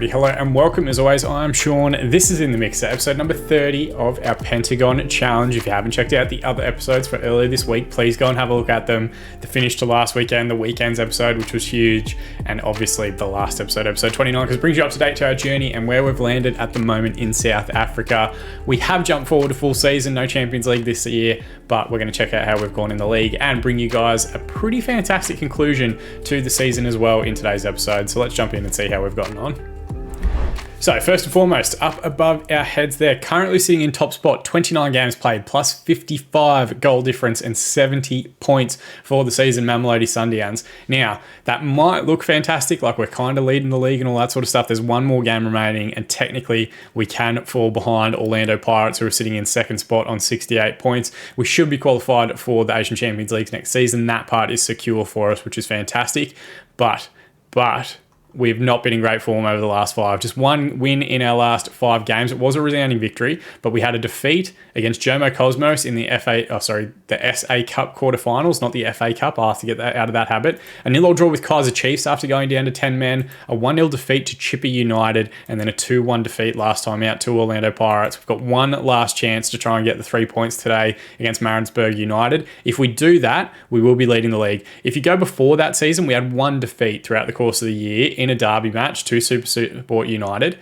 everybody, hello and welcome. As always, I'm Sean. This is In The Mixer, episode number 30 of our Pentagon challenge. If you haven't checked out the other episodes for earlier this week, please go and have a look at them. The finish to last weekend, the weekend's episode, which was huge, and obviously the last episode, episode 29, because it brings you up to date to our journey and where we've landed at the moment in South Africa. We have jumped forward a full season, no Champions League this year, but we're going to check out how we've gone in the league and bring you guys a pretty fantastic conclusion to the season as well in today's episode. So let's jump in and see how we've gotten on. So first and foremost, up above our heads there, currently sitting in top spot, 29 games played, plus 55 goal difference and 70 points for the season, Mamelodi Sundowns. Now, that might look fantastic, like we're kind of leading the league and all that sort of stuff. There's one more game remaining, and technically we can fall behind Orlando Pirates, who are sitting in second spot on 68 points. We should be qualified for the Asian Champions League next season. That part is secure for us, which is fantastic. But we've not been in great form over the last five. Just one win in our last 5 games. It was a resounding victory, but we had a defeat against Jomo Cosmos in the SA Cup quarterfinals, not the FA Cup. I'll have to get that out of that habit. A 0-0 draw with Kaiser Chiefs after going down to 10 men, a 1-0 defeat to Chippa United, and then a 2-1 defeat last time out to Orlando Pirates. We've got one last chance to try and get the 3 points today against Maritzburg United. If we do that, we will be leading the league. If you go before that season, we had one defeat throughout the course of the year in a derby match to Super Sport United.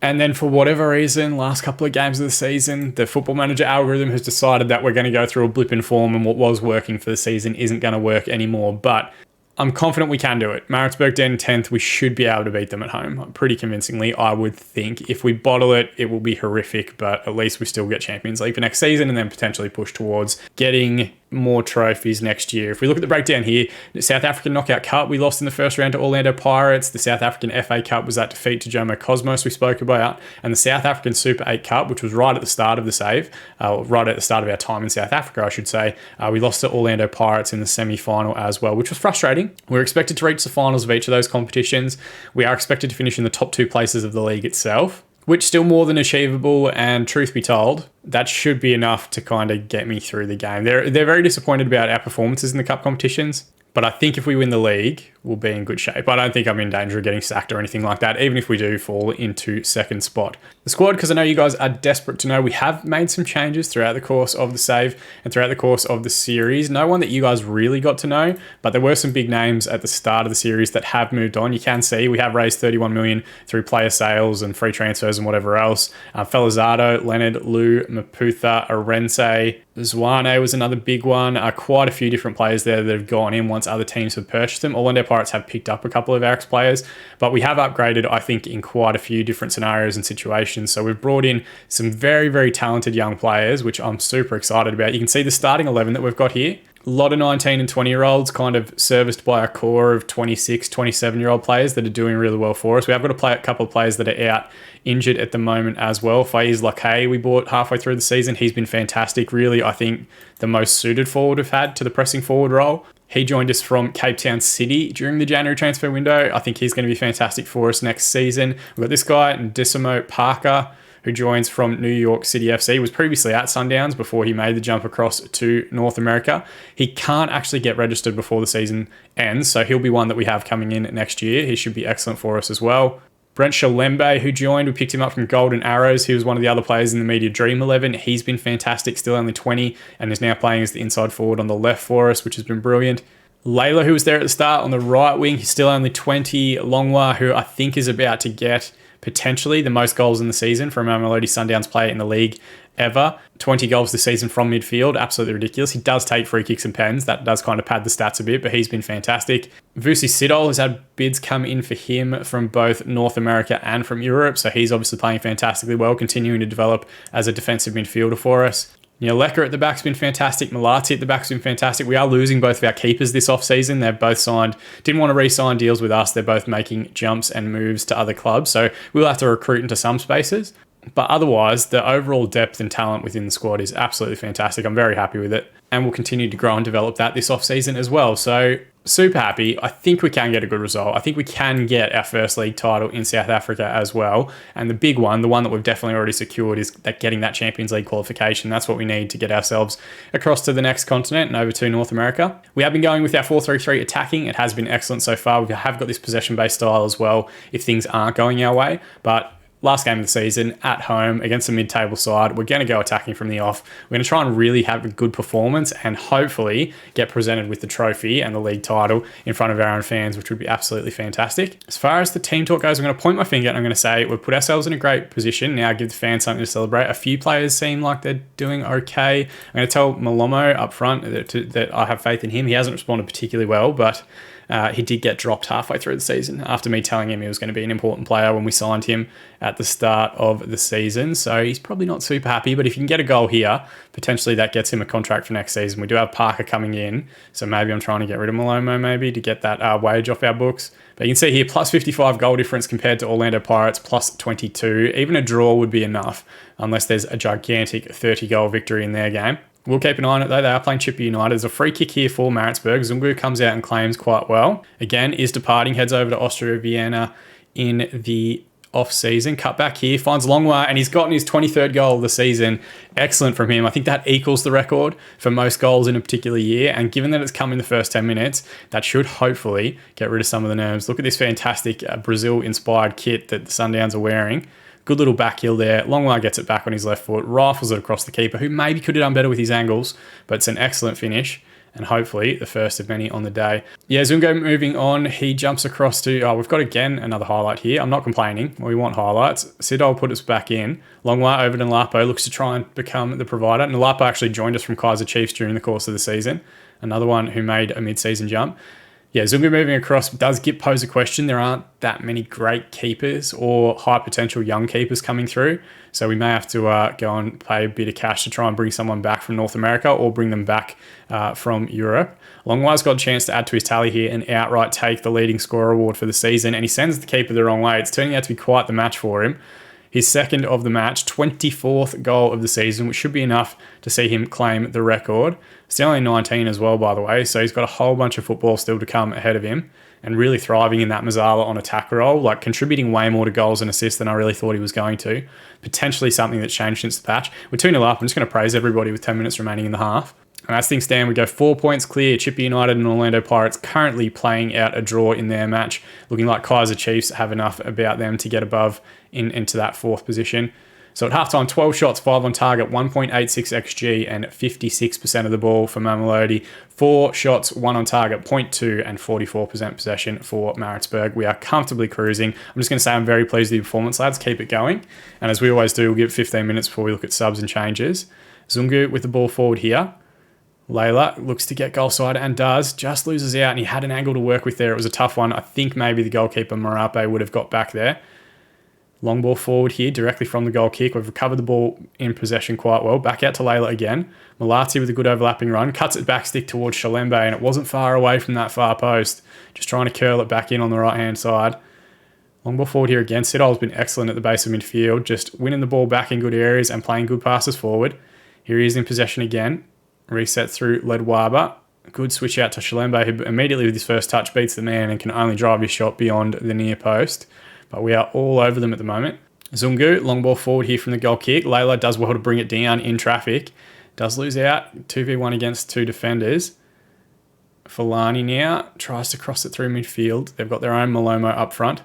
And then for whatever reason, last couple of games of the season, the Football Manager algorithm has decided that we're going to go through a blip in form, and what was working for the season isn't going to work anymore. But I'm confident we can do it. Maritzburg down in 10th, we should be able to beat them at home pretty convincingly, I would think. If we bottle it, it will be horrific, but at least we still get Champions League for next season and then potentially push towards getting more trophies next year. If we look at the breakdown here, the South African Knockout Cup, we lost in the first round to Orlando Pirates. The South African FA Cup was that defeat to Jomo Cosmos we spoke about. And the South African Super 8 Cup, which was right at the start of the right at the start of our time in South Africa, I should say, we lost to Orlando Pirates in the semi-final as well, which was frustrating. We're expected to reach the finals of each of those competitions. We are expected to finish in the top 2 places of the league itself, which still more than achievable, and truth be told, that should be enough to kind of get me through the game. They're very disappointed about our performances in the cup competitions, but I think if we win the league, we'll be in good shape. I don't think I'm in danger of getting sacked or anything like that, even if we do fall into second spot. The squad, because I know you guys are desperate to know, we have made some changes throughout the course of the save and throughout the course of the series. No one that you guys really got to know, but there were some big names at the start of the series that have moved on. You can see we have raised 31 million through player sales and free transfers and whatever else. Felizardo, Leonard, Lou, Maputha, Arense, Zwane was another big one. Quite a few different players there that have gone in once other teams have purchased them. Orlando Pirates have picked up a couple of our ex-players, but we have upgraded, I think, in quite a few different scenarios and situations. So we've brought in some very, very talented young players, which I'm super excited about. You can see the starting 11 that we've got here. A lot of 19 and 20-year-olds kind of serviced by a core of 26, 27-year-old players that are doing really well for us. We have got a couple of players that are out injured at the moment as well. Faiz Lakay we bought halfway through the season. He's been fantastic. Really, I think the most suited forward we've had to the pressing forward role. He joined us from Cape Town City during the January transfer window. I think he's going to be fantastic for us next season. We've got this guy, Ndisimo Parker, who joins from New York City FC. He was previously at Sundowns before he made the jump across to North America. He can't actually get registered before the season ends, so he'll be one that we have coming in next year. He should be excellent for us as well. Brent Shalembe, who joined, we picked him up from Golden Arrows. He was one of the other players in the Media Dream 11. He's been fantastic, still only 20, and is now playing as the inside forward on the left for us, which has been brilliant. Layla, who was there at the start on the right wing, he's still only 20. Longwa, who I think is about to get potentially the most goals in the season from a Mamelodi Sundowns player in the league ever. 20 goals this season from midfield, absolutely ridiculous. He does take free kicks and pens. That does kind of pad the stats a bit, but he's been fantastic. Vusi Sidol has had bids come in for him from both North America and from Europe, so he's obviously playing fantastically well, continuing to develop as a defensive midfielder for us. Lecker at the back's been fantastic. Malati at the back's been fantastic. We are losing both of our keepers this offseason. They've both signed, didn't want to re-sign deals with us. They're both making jumps and moves to other clubs. So we'll have to recruit into some spaces. But otherwise, the overall depth and talent within the squad is absolutely fantastic. I'm very happy with it. And we'll continue to grow and develop that this offseason as well. So super happy. I think we can get a good result. I think we can get our first league title in South Africa as well. And the big one, the one that we've definitely already secured, is that getting that Champions League qualification. That's what we need to get ourselves across to the next continent and over to North America. We have been going with our 4-3-3 attacking. It has been excellent so far. We have got this possession-based style as well if things aren't going our way. But last game of the season at home against a mid-table side, we're going to go attacking from the off. We're going to try and really have a good performance and hopefully get presented with the trophy and the league title in front of our own fans, which would be absolutely fantastic. As far as the team talk goes, I'm going to point my finger and I'm going to say we've put ourselves in a great position. Now give the fans something to celebrate. A few players seem like they're doing okay. I'm going to tell Malomo up front that I have faith in him. He hasn't responded particularly well, but he did get dropped halfway through the season after me telling him he was going to be an important player when we signed him at the start of the season. So he's probably not super happy, but if you can get a goal here, potentially that gets him a contract for next season. We do have Parker coming in, so maybe I'm trying to get rid of Malomo maybe to get that wage off our books. But you can see here, plus 55 goal difference compared to Orlando Pirates, plus 22. Even a draw would be enough, unless there's a gigantic 30-goal victory in their game. We'll keep an eye on it though. They are playing Chippa United. There's a free kick here for Maritzburg. Zungu comes out and claims quite well. Again, is departing, heads over to Austria Vienna in the off-season. Cut back here, finds Longwa, and he's gotten his 23rd goal of the season. Excellent from him. I think that equals the record for most goals in a particular year, and given that it's come in the first 10 minutes, that should hopefully get rid of some of the nerves. Look at this fantastic Brazil-inspired kit that the Sundowns are wearing. Good little back heel there. Longwire gets it back on his left foot, rifles it across the keeper, who maybe could have done better with his angles, but it's an excellent finish, and hopefully the first of many on the day. Yeah, Zungo moving on. He jumps across to, we've got again another highlight here. I'm not complaining. We want highlights. Sidol put us back in. Longwire over to Nlapo, looks to try and become the provider. Nlapo actually joined us from Kaiser Chiefs during the course of the season. Another one who made a mid-season jump. Yeah, Zungu moving across does pose a question. There aren't that many great keepers or high potential young keepers coming through. So we may have to go and pay a bit of cash to try and bring someone back from North America or bring them back from Europe. Longwire's got a chance to add to his tally here and outright take the leading scorer award for the season. And he sends the keeper the wrong way. It's turning out to be quite the match for him. His second of the match, 24th goal of the season, which should be enough to see him claim the record. Still only 19 as well, by the way, so he's got a whole bunch of football still to come ahead of him and really thriving in that Mazzala on attack role, like contributing way more to goals and assists than I really thought he was going to. Potentially something that's changed since the patch. We're 2-0 up. I'm just going to praise everybody with 10 minutes remaining in the half. And as things stand, we go 4 points clear. Chippa United and Orlando Pirates currently playing out a draw in their match, looking like Kaiser Chiefs have enough about them to get above into that fourth position. So at halftime, 12 shots, 5 on target, 1.86 XG and 56% of the ball for Mamelodi. 4 shots, 1 on target, 0.2 and 44% possession for Maritzburg. We are comfortably cruising. I'm just going to say I'm very pleased with the performance, lads. Keep it going. And as we always do, we'll give it 15 minutes before we look at subs and changes. Zungu with the ball forward here. Layla looks to get goal side and does, just loses out, and he had an angle to work with there. It was a tough one. I think maybe the goalkeeper Marape would have got back there. Long ball forward here, directly from the goal kick. We've recovered the ball in possession quite well. Back out to Layla again. Malati with a good overlapping run. Cuts it back stick towards Shalembe, and it wasn't far away from that far post. Just trying to curl it back in on the right-hand side. Long ball forward here again. Sidol's been excellent at the base of midfield, just winning the ball back in good areas and playing good passes forward. Here he is in possession again. Reset through Ledwaba. Good switch out to Shalembe, who immediately with his first touch beats the man and can only drive his shot beyond the near post. But we are all over them at the moment. Zungu, long ball forward here from the goal kick. Layla does well to bring it down in traffic. Does lose out. 2v1 against 2 defenders. Fulani now tries to cross it through midfield. They've got their own Malomo up front.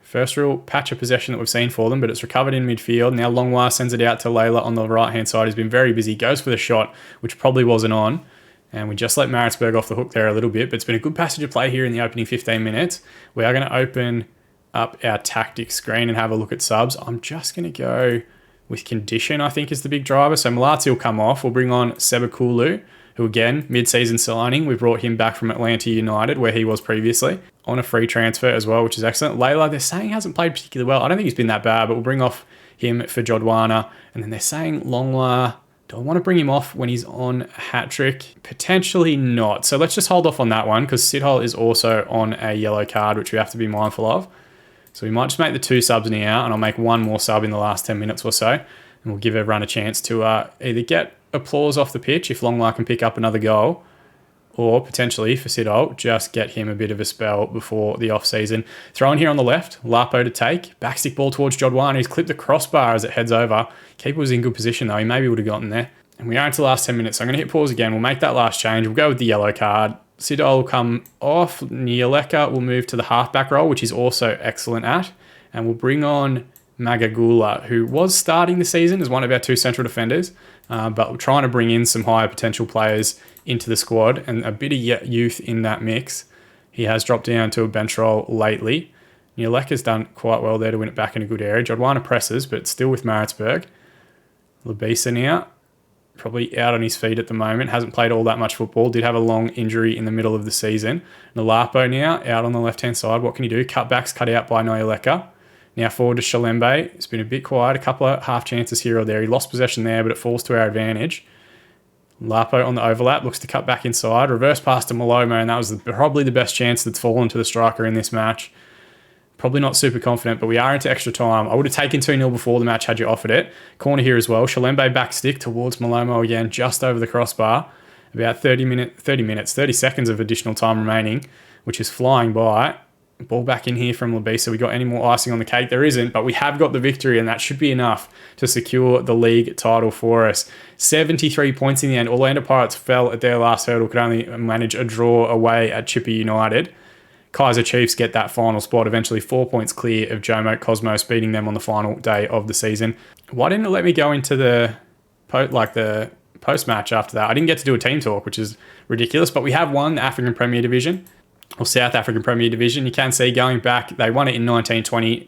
First real patch of possession that we've seen for them, but it's recovered in midfield. Now Longwire sends it out to Layla on the right-hand side. He's been very busy. Goes for the shot, which probably wasn't on. And we just let Maritzburg off the hook there a little bit, but it's been a good passage of play here in the opening 15 minutes. We are going to open up our tactics screen and have a look at subs. I'm just going to go with condition, I think, is the big driver. So Malati will come off. We'll bring on Sebakulu, who again, mid-season signing. We brought him back from Atlanta United, where he was previously, on a free transfer as well, which is excellent. Layla, they're saying hasn't played particularly well. I don't think he's been that bad, but we'll bring off him for Jodwana. And then they're saying Longwire, do I want to bring him off when he's on a hat-trick? Potentially not. So let's just hold off on that one, because Sidhol is also on a yellow card, which we have to be mindful of. So we might just make the 2 subs now, and I'll make 1 more sub in the last 10 minutes or so. And we'll give everyone a chance to either get applause off the pitch if Longwire can pick up another goal, or potentially for Sidol, just get him a bit of a spell before the off-season. Throw in here on the left, Lapo to take, backstick ball towards Jodwan, who's clipped the crossbar as it heads over. Keeper was in good position though, he maybe would have gotten there. And we are into the last 10 minutes, so I'm going to hit pause again. We'll make that last change. We'll go with the yellow card. Sidol will come off. Nieleka will move to the halfback role, which he's also excellent at. And we'll bring on Magagula, who was starting the season as one of our 2 central defenders, but we're trying to bring in some higher potential players into the squad and a bit of youth in that mix. He has dropped down to a bench role lately. Nieleka's done quite well there to win it back in a good area. Jodwana presses, but still with Maritzburg. Labisa now, probably out on his feet at the moment. Hasn't played all that much football. Did have a long injury in the middle of the season. Nalapo now, out on the left-hand side. What can he do? Cutbacks cut out by Nieleka. Now forward to Shalembe. It's been a bit quiet. A couple of half chances here or there. He lost possession there, but it falls to our advantage. Lapo on the overlap. Looks to cut back inside. Reverse pass to Maloma, and that was probably the best chance that's fallen to the striker in this match. Probably not super confident, but we are into extra time. I would have taken 2-0 before the match had you offered it. Corner here as well. Shalembe back stick towards Malomo again, just over the crossbar. About 30 seconds of additional time remaining, which is flying by. Ball back in here from Labisa. We got any more icing on the cake? There isn't, but we have got the victory, and that should be enough to secure the league title for us. 73 points in the end. Orlando Pirates fell at their last hurdle, could only manage a draw away at Chippa United. Kaiser Chiefs get that final spot, eventually 4 points clear of Jomo Cosmos, beating them on the final day of the season. Why didn't it let me go into the post-match after that? I didn't get to do a team talk, which is ridiculous, but we have won the African Premier Division, or South African Premier Division. You can see going back, they won it in 2018,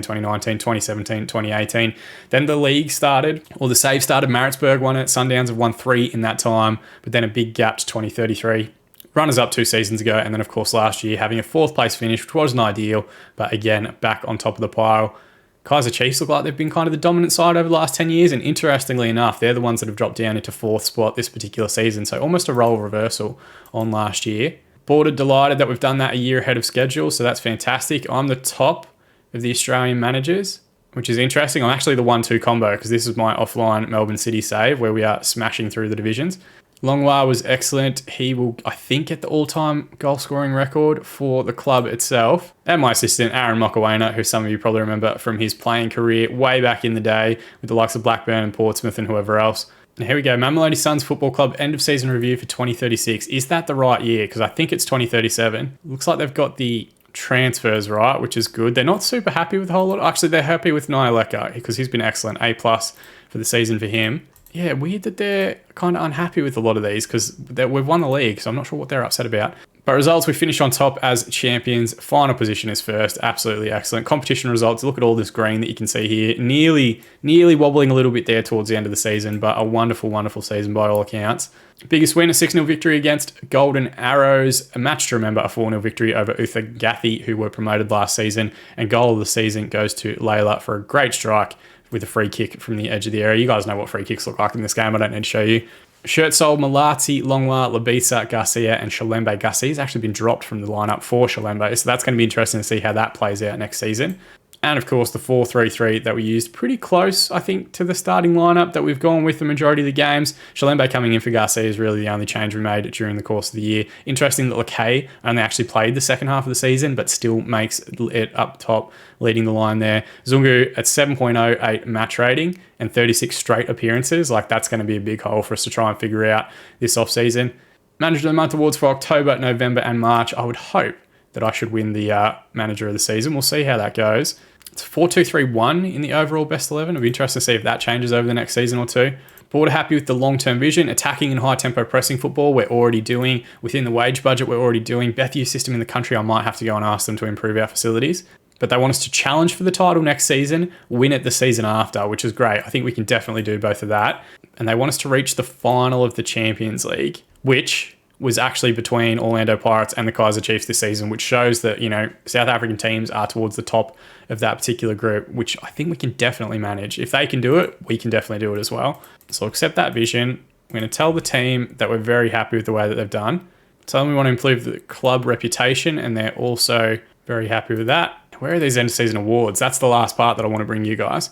2019, 2017, 2018. Then the league started, or the save started. Maritzburg won it. Sundowns have won 3 in that time, but then a big gap to 2033. Runners up 2 seasons ago, and then of course last year having a 4th place finish, which wasn't ideal, but again back on top of the pile. Kaiser Chiefs look like they've been kind of the dominant side over the last 10 years, and interestingly enough, they're the ones that have dropped down into 4th spot this particular season, so almost a role reversal on last year. Boarded delighted that we've done that a year ahead of schedule, so that's fantastic. I'm the top of the Australian managers, which is interesting. I'm actually the 1-2 combo because this is my offline Melbourne City save where we are smashing through the divisions. Longwa was excellent. He will, I think, get the all-time goal-scoring record for the club itself. And my assistant, Aaron Mokawana, who some of you probably remember from his playing career way back in the day with the likes of Blackburn and Portsmouth and whoever else. And here we go. Mamelodi Suns Football Club end-of-season review for 2036. Is that the right year? Because I think it's 2037. Looks like they've got the transfers right, which is good. They're not super happy with a whole lot. Actually, they're happy with Nieleka because he's been excellent. A+ for the season for him. Yeah, weird that they're kind of unhappy with a lot of these because we've won the league, so I'm not sure what they're upset about. But results, we finish on top as champions. Final position is first. Absolutely excellent. Competition results, look at all this green that you can see here. Nearly wobbling a little bit there towards the end of the season, but a wonderful, wonderful season by all accounts. Biggest win, a 6-0 victory against Golden Arrows. A match to remember, a 4-0 victory over Uther Gathi, who were promoted last season. And goal of the season goes to Layla for a great strike with a free kick from the edge of the area. You guys know what free kicks look like in this game. I don't need to show you. Shirt sold Malati, Longwa, Labisa, Garcia, and Shalembe. Garcia's actually been dropped from the lineup for Shalembe, so that's going to be interesting to see how that plays out next season. And of course, the 4-3-3 that we used, pretty close, I think, to the starting lineup that we've gone with the majority of the games. Shalembe coming in for Garcia is really the only change we made during the course of the year. Interesting that Lakay only actually played the second half of the season, but still makes it up top, leading the line there. Zungu at 7.08 match rating and 36 straight appearances. Like, that's going to be a big hole for us to try and figure out this off-season. Manager of the Month awards for October, November, and March. I would hope that I should win the Manager of the Season. We'll see how that goes. It's 4-2-3-1 in the overall best 11. It'll be interesting to see if that changes over the next season or two. But we're happy with the long-term vision. Attacking and high-tempo pressing football, we're already doing. Within the wage budget, we're already doing. Best youth system in the country, I might have to go and ask them to improve our facilities. But they want us to challenge for the title next season, win it the season after, which is great. I think we can definitely do both of that. And they want us to reach the final of the Champions League, which was actually between Orlando Pirates and the Kaiser Chiefs this season, which shows that, you know, South African teams are towards the top of that particular group, which I think we can definitely manage. If they can do it, we can definitely do it as well. So accept that vision. We're going to tell the team that we're very happy with the way that they've done. Tell them we want to improve the club reputation, and they're also very happy with that. Where are these end of season awards? That's the last part that I want to bring you guys.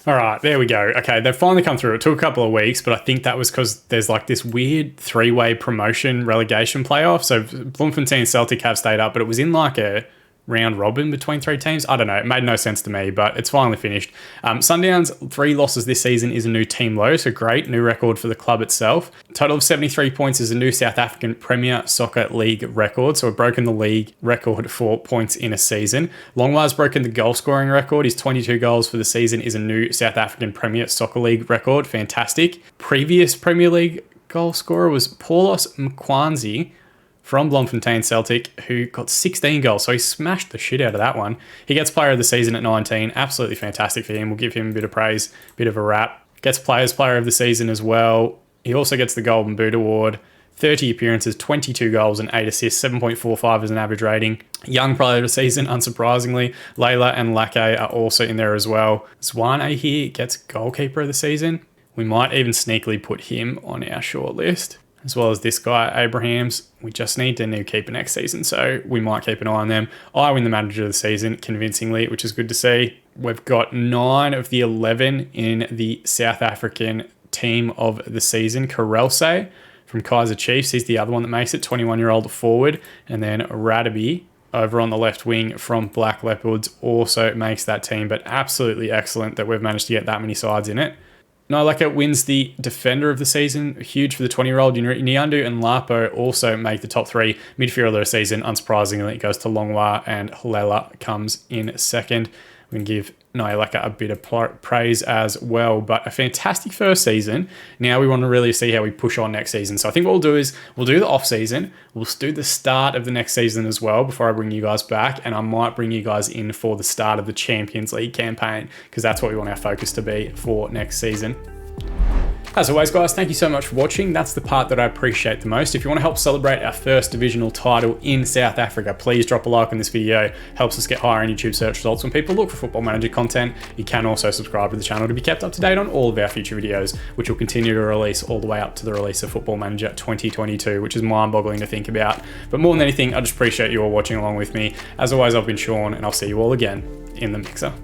All right, there we go. Okay, they've finally come through. It took a couple of weeks, but I think that was because there's like this weird three-way promotion relegation playoff. So Bloemfontein and Celtic have stayed up, but it was in like a round robin between three teams. I don't know. It made no sense to me, but it's finally finished. Sundown's 3 losses this season is a new team low, so great. New record for the club itself. Total of 73 points is a new South African Premier Soccer League record, so we've broken the league record for points in a season. Longwar's broken the goal scoring record. His 22 goals for the season is a new South African Premier Soccer League record. Fantastic. Previous Premier League goal scorer was Paulos Mkwanzi from Bloemfontein Celtic, who got 16 goals. So he smashed the shit out of that one. He gets player of the season at 19. Absolutely fantastic for him. We'll give him a bit of praise, bit of a rap. Gets players player of the season as well. He also gets the Golden Boot Award. 30 appearances, 22 goals and 8 assists, 7.45 as an average rating. Young player of the season, unsurprisingly. Layla and Lake are also in there as well. Zwane here gets goalkeeper of the season. We might even sneakily put him on our short list, as well as this guy, Abrahams. We just need a new keeper next season, so we might keep an eye on them. I win the manager of the season convincingly, which is good to see. We've got 9 of the 11 in the South African team of the season. Karelse from Kaiser Chiefs, he's the other one that makes it, 21-year-old forward. And then Radaby over on the left wing from Black Leopards also makes that team, but absolutely excellent that we've managed to get that many sides in it. Noleka wins the defender of the season. Huge for the 20-year-old. Nyandu and Lapo also make the top 3. Midfielder of the season, unsurprisingly, it goes to Longwa, and Lela comes in second. We can give Noleka a bit of praise as well, but a fantastic first season. Now we want to really see how we push on next season. So I think what we'll do is we'll do the off season. We'll do the start of the next season as well before I bring you guys back, and I might bring you guys in for the start of the Champions League campaign, because that's what we want our focus to be for next season. As always, guys, thank you so much for watching. That's the part that I appreciate the most. If you want to help celebrate our first divisional title in South Africa, please drop a like on this video. Helps us get higher in YouTube search results when people look for Football Manager content. You can also subscribe to the channel to be kept up to date on all of our future videos, which will continue to release all the way up to the release of Football Manager 2022, which is mind-boggling to think about. But more than anything, I just appreciate you all watching along with me. As always, I've been Sean, and I'll see you all again in the mixer.